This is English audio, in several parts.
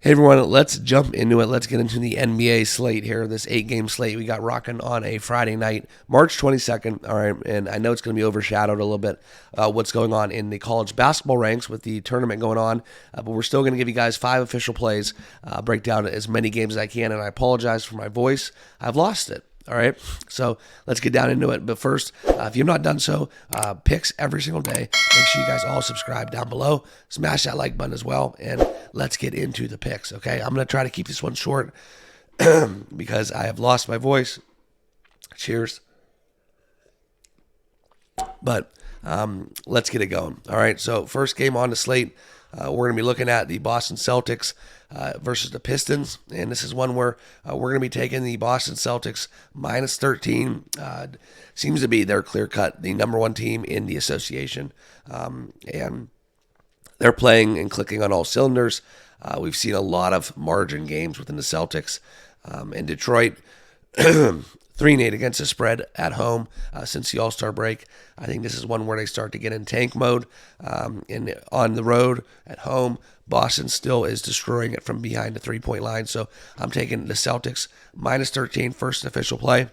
Hey everyone, let's jump into it. Let's get into the NBA slate here, this 8-game slate we got rocking on a Friday night, March 22nd. All right, and I know it's going to be overshadowed a little bit what's going on in the college basketball ranks with the tournament going on, but we're still going to give you guys 5 official plays, break down as many games as I can, and I apologize for my voice. I've lost it. All right, so let's get down into it. But first, if you've not done so, picks every single day. Make sure you guys all subscribe down below. Smash that like button as well, and let's get into the picks, okay? I'm going to try to keep this one short because I have lost my voice. Cheers. But let's get it going. All right, so first game on the slate, we're going to be looking at the Boston Celtics versus the Pistons, and this is one where we're going to be taking the Boston Celtics minus 13. Seems to be their clear-cut, the number one team in the association, and they're playing and clicking on all cylinders. We've seen a lot of margin games within the Celtics. In Detroit, 3-8 against the spread at home since the All-Star break. I think this is one where they start to get in tank mode. And on the road, at home, Boston still is destroying it from behind the three-point line. So I'm taking the Celtics minus 13, first official play.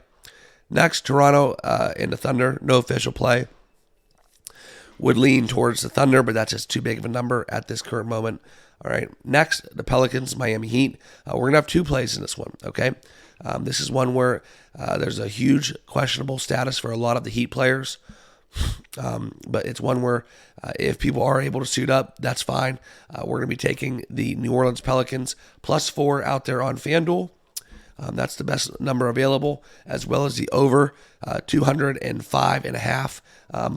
Next, Toronto and the Thunder, no official play. Would lean towards the Thunder, but that's just too big of a number at this current moment. All right, next, the Pelicans, Miami Heat. We're going to have 2 plays in this one, okay? This is one where there's a huge questionable status for a lot of the Heat players. But it's one where if people are able to suit up, that's fine. We're going to be taking the New Orleans Pelicans plus 4 out there on FanDuel. That's the best number available, as well as the over 205.5.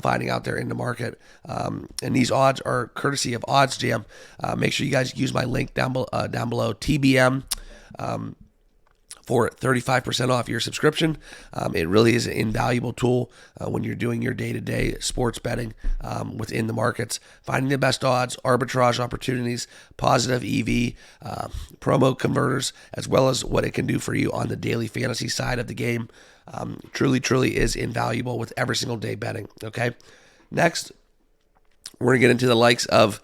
Finding out there in the market. And these odds are courtesy of Odds Jam. Make sure you guys use my link down below, TBM, for 35% off your subscription. It really is an invaluable tool when you're doing your day-to-day sports betting within the markets. Finding the best odds, arbitrage opportunities, positive EV, promo converters, as well as what it can do for you on the daily fantasy side of the game. Truly is invaluable with every single day betting, okay? Next, we're going to get into the likes of...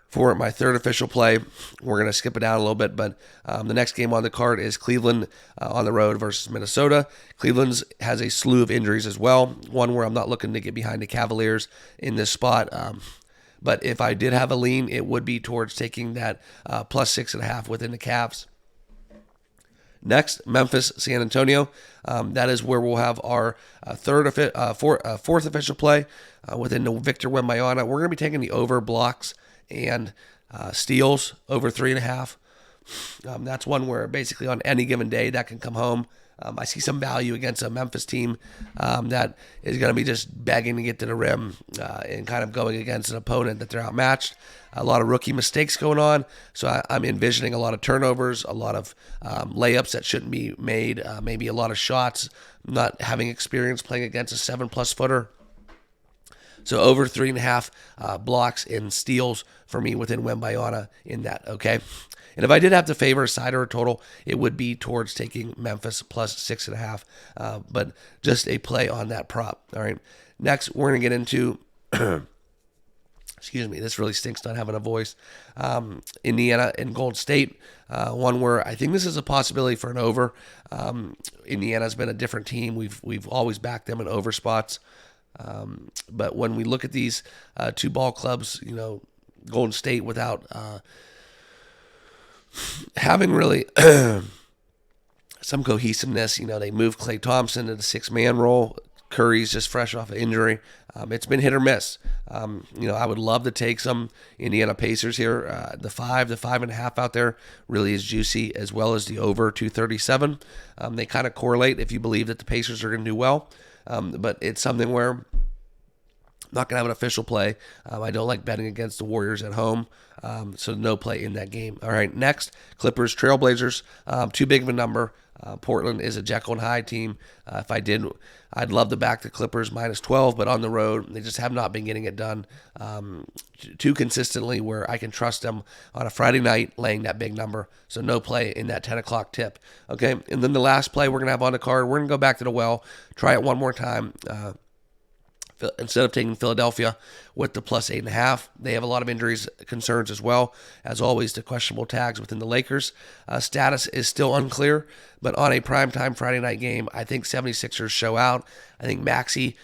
For my third official play, we're going to skip it down a little bit, but the next game on the card is Cleveland on the road versus Minnesota. Cleveland has a slew of injuries as well, one where I'm not looking to get behind the Cavaliers in this spot. But if I did have a lean, it would be towards taking that plus 6.5 within the Cavs. Next, Memphis, San Antonio. That is where we'll have our fourth official play within the Victor Wembanyama. We're going to be taking the over blocks and steals over 3.5. That's one where basically on any given day that can come home. I see some value against a Memphis team that is going to be just begging to get to the rim and kind of going against an opponent that they're outmatched. A lot of rookie mistakes going on, so I'm envisioning a lot of turnovers, a lot of layups that shouldn't be made, maybe a lot of shots, not having experience playing against a 7+ footer. So over 3.5 blocks and steals for me within Wembanyama in that, okay? And if I did have to favor a side or a total, it would be towards taking Memphis plus 6.5, but just a play on that prop, all right? Next, we're going to get into, excuse me, this really stinks not having a voice, Indiana and Golden State, one where I think this is a possibility for an over. Indiana's been a different team. We've always backed them in over spots. But when we look at these 2 ball clubs, Golden State without having really some cohesiveness, they moved Klay Thompson to the 6-man role. Curry's just fresh off of injury. It's been hit or miss. I would love to take some Indiana Pacers here. The 5.5 out there really is juicy, as well as the over 237. They kind of correlate if you believe that the Pacers are going to do well. But it's something where I'm not going to have an official play. I don't like betting against the Warriors at home, so no play in that game. All right, next, Clippers, Trailblazers, too big of a number. Portland is a Jekyll and Hyde team. If I did, I'd love to back the Clippers minus 12, but on the road, they just have not been getting it done too consistently where I can trust them on a Friday night laying that big number. So no play in that 10 o'clock tip. Okay, and then the last play we're going to have on the card, we're going to go back to the well, try it one more time. instead of taking Philadelphia with the plus 8.5. They have a lot of injuries concerns as well. As always, the questionable tags within the Lakers. Status is still unclear, but on a primetime Friday night game, I think 76ers show out. I think Maxey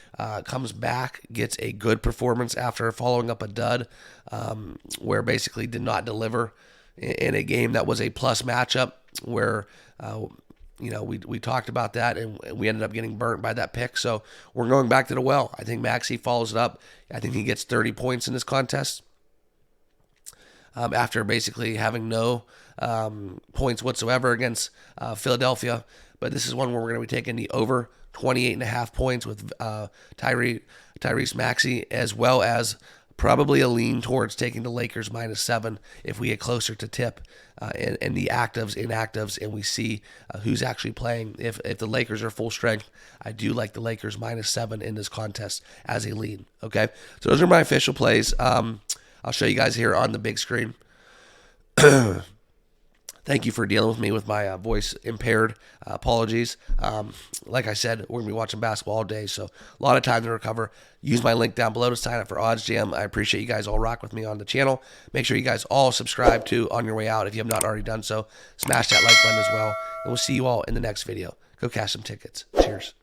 comes back, gets a good performance after following up a dud where basically did not deliver in a game that was a plus matchup where we talked about that, and we ended up getting burnt by that pick. So we're going back to the well. I think Maxey follows it up. I think he gets 30 points in this contest after basically having no points whatsoever against Philadelphia. But this is one where we're going to be taking the over 28.5 points with Tyrese Maxey, as well as probably a lean towards taking the Lakers -7 if we get closer to tip and the actives, inactives, and we see who's actually playing. If the Lakers are full strength, I do like the Lakers -7 in this contest as a lean. Okay, so those are my official plays. I'll show you guys here on the big screen. Thank you for dealing with me with my voice impaired. Apologies. Like I said, we're going to be watching basketball all day, so a lot of time to recover. Use my link down below to sign up for Odds Jam. I appreciate you guys all rock with me on the channel. Make sure you guys all subscribe to On Your Way Out if you have not already done so. Smash that like button as well, and we'll see you all in the next video. Go cash some tickets. Cheers.